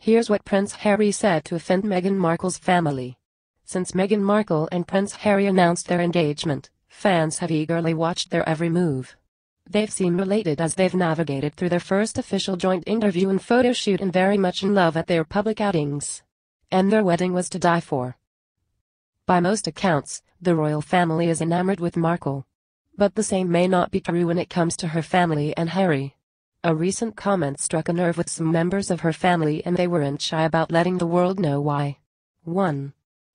Here's what Prince Harry said to offend Meghan Markle's family. Since Meghan Markle and Prince Harry announced their engagement, fans have eagerly watched their every move. They've seemed elated as they've navigated through their first official joint interview and photo shoot, and very much in love at their public outings. And their wedding was to die for. By most accounts, the royal family is enamored with Markle. But the same may not be true when it comes to her family and Harry. A recent comment struck a nerve with some members of her family, and they weren't shy about letting the world know why. 1.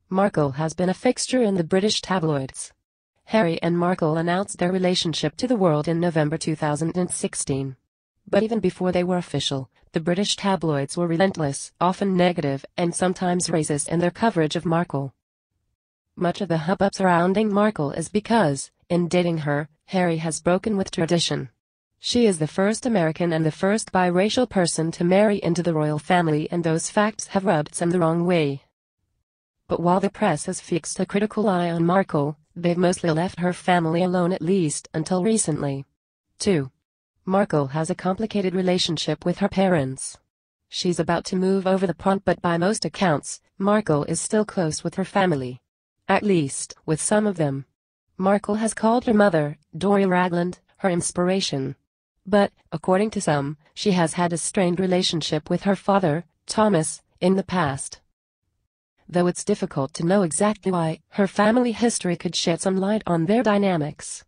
Markle has been a fixture in the British tabloids. Harry and Markle announced their relationship to the world in November 2016. But even before they were official, the British tabloids were relentless, often negative, and sometimes racist in their coverage of Markle. Much of the hubbub surrounding Markle is because, in dating her, Harry has broken with tradition. She is the first American and the first biracial person to marry into the royal family, and those facts have rubbed some the wrong way. But while the press has fixed a critical eye on Markle, they've mostly left her family alone, at least until recently. 2. Markle has a complicated relationship with her parents. She's about to move over the pond, but by most accounts, Markle is still close with her family. At least, with some of them. Markle has called her mother, Doria Ragland, her inspiration. But, according to some, she has had a strained relationship with her father, Thomas, in the past. Though it's difficult to know exactly why, her family history could shed some light on their dynamics.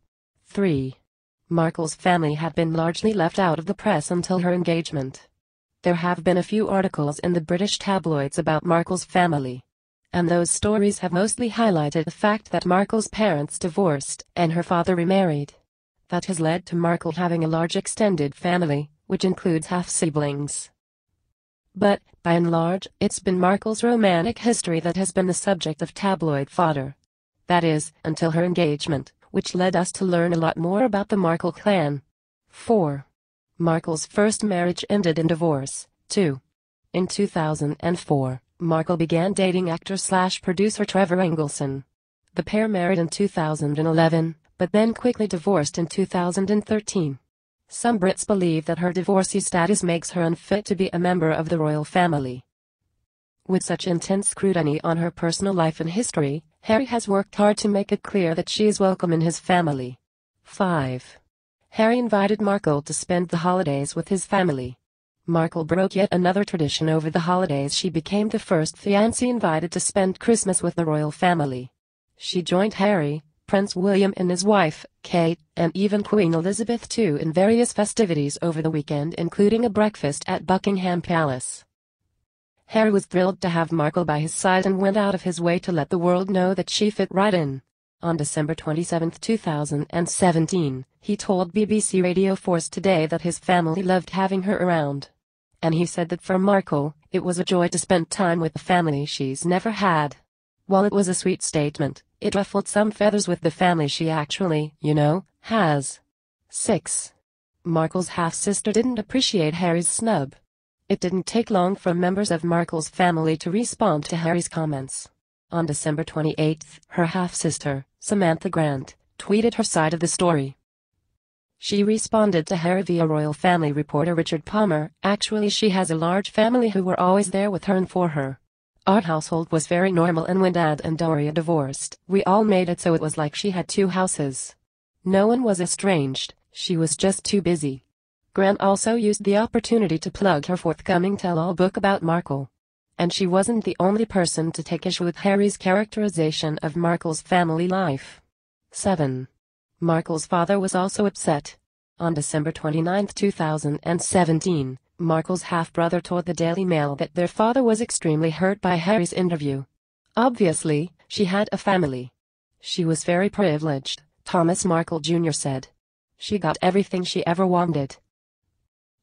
3. Markle's family had been largely left out of the press until her engagement. There have been a few articles in the British tabloids about Markle's family. And those stories have mostly highlighted the fact that Markle's parents divorced and her father remarried. That has led to Markle having a large extended family, which includes half-siblings. But, by and large, it's been Markle's romantic history that has been the subject of tabloid fodder. That is, until her engagement, which led us to learn a lot more about the Markle clan. 4. Markle's first marriage ended in divorce. 2. In 2004. Markle began dating actor/producer Trevor Engelson. The pair married in 2011, but then quickly divorced in 2013. Some Brits believe that her divorcee status makes her unfit to be a member of the royal family. With such intense scrutiny on her personal life and history, Harry has worked hard to make it clear that she is welcome in his family. 5. Harry invited Markle to spend the holidays with his family. Markle broke yet another tradition over the holidays. She became the first fiancée invited to spend Christmas with the royal family. She joined Harry, Prince William and his wife, Kate, and even Queen Elizabeth II in various festivities over the weekend, including a breakfast at Buckingham Palace. Harry was thrilled to have Markle by his side and went out of his way to let the world know that she fit right in. On December 27, 2017, he told BBC Radio 4's Today that his family loved having her around. And he said that for Markle, it was a joy to spend time with the family she's never had. While it was a sweet statement, it ruffled some feathers with the family she actually, has. 6. Markle's half-sister didn't appreciate Harry's snub. It didn't take long for members of Markle's family to respond to Harry's comments. On December 28, her half-sister, Samantha Grant, tweeted her side of the story. She responded to Harry via royal family reporter Richard Palmer. Actually, she has a large family who were always there with her and for her. Our household was very normal, and when Dad and Doria divorced, we all made it so it was like she had two houses. No one was estranged, she was just too busy. Grant also used the opportunity to plug her forthcoming tell-all book about Markle. And she wasn't the only person to take issue with Harry's characterization of Markle's family life. 7. Markle's father was also upset. On December 29, 2017, Markle's half-brother told the Daily Mail that their father was extremely hurt by Harry's interview. Obviously, she had a family. She was very privileged, Thomas Markle Jr. said. She got everything she ever wanted.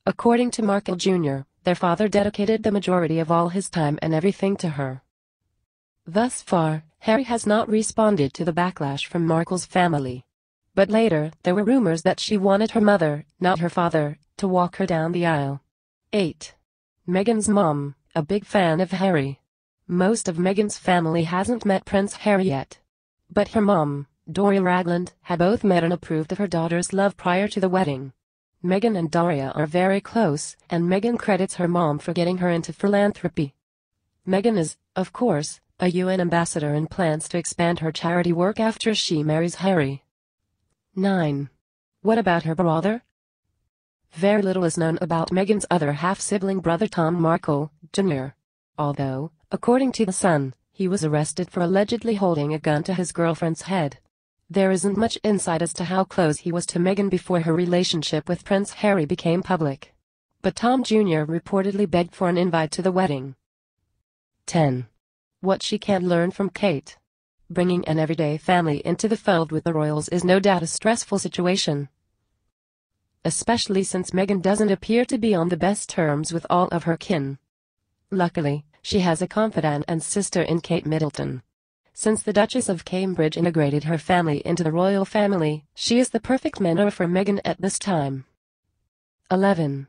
According to Markle Jr., their father dedicated the majority of all his time and everything to her. Thus far, Harry has not responded to the backlash from Markle's family. But later, there were rumors that she wanted her mother, not her father, to walk her down the aisle. 8. Meghan's mom, a big fan of Harry. Most of Meghan's family hasn't met Prince Harry yet. But her mom, Doria Ragland, had both met and approved of her daughter's love prior to the wedding. Meghan and Daria are very close, and Meghan credits her mom for getting her into philanthropy. Meghan is, of course, a UN ambassador and plans to expand her charity work after she marries Harry. 9. What about her brother? Very little is known about Meghan's other half-sibling brother Tom Markle, Jr. Although, according to The Sun, he was arrested for allegedly holding a gun to his girlfriend's head. There isn't much insight as to how close he was to Meghan before her relationship with Prince Harry became public. But Tom Jr. reportedly begged for an invite to the wedding. 10. What she can't learn from Kate. Bringing an everyday family into the fold with the royals is no doubt a stressful situation, especially since Meghan doesn't appear to be on the best terms with all of her kin. Luckily, she has a confidant and sister in Kate Middleton. Since the Duchess of Cambridge integrated her family into the royal family, she is the perfect mentor for Meghan at this time. 11.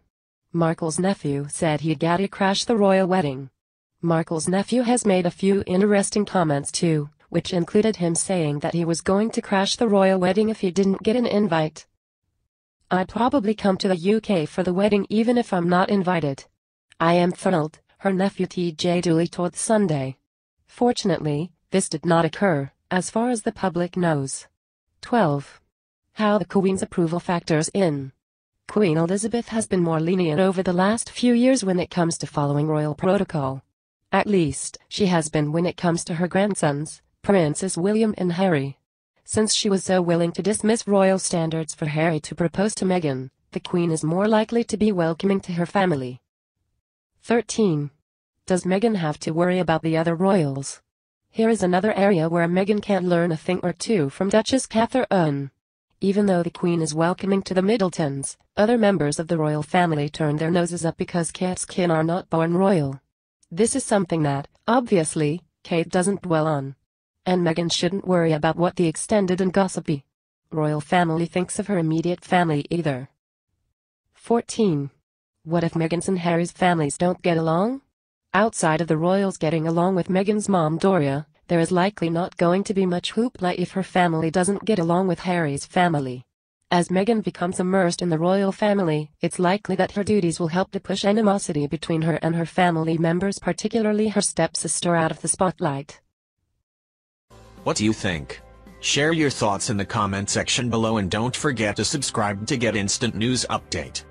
Markle's nephew said he'd gotta crash the royal wedding. Markle's nephew has made a few interesting comments too, which included him saying that he was going to crash the royal wedding if he didn't get an invite. "I'd probably come to the UK for the wedding even if I'm not invited. I am thrilled," her nephew TJ Dooley told Sunday. Fortunately, this did not occur, as far as the public knows. 12. How the Queen's approval factors in. Queen Elizabeth has been more lenient over the last few years when it comes to following royal protocol. At least, she has been when it comes to her grandsons, Princes William and Harry. Since she was so willing to dismiss royal standards for Harry to propose to Meghan, the Queen is more likely to be welcoming to her family. 13. Does Meghan have to worry about the other royals? Here is another area where Meghan can learn a thing or two from Duchess Catherine. Even though the Queen is welcoming to the Middletons, other members of the royal family turn their noses up because Kate's kin are not born royal. This is something that, obviously, Kate doesn't dwell on. And Meghan shouldn't worry about what the extended and gossipy royal family thinks of her immediate family either. 14. What if Meghan's and Harry's families don't get along? Outside of the royals getting along with Meghan's mom Doria, there is likely not going to be much hoopla if her family doesn't get along with Harry's family. As Meghan becomes immersed in the royal family, it's likely that her duties will help to push animosity between her and her family members, particularly her stepsister, out of the spotlight. What do you think? Share your thoughts in the comment section below and don't forget to subscribe to get instant news update.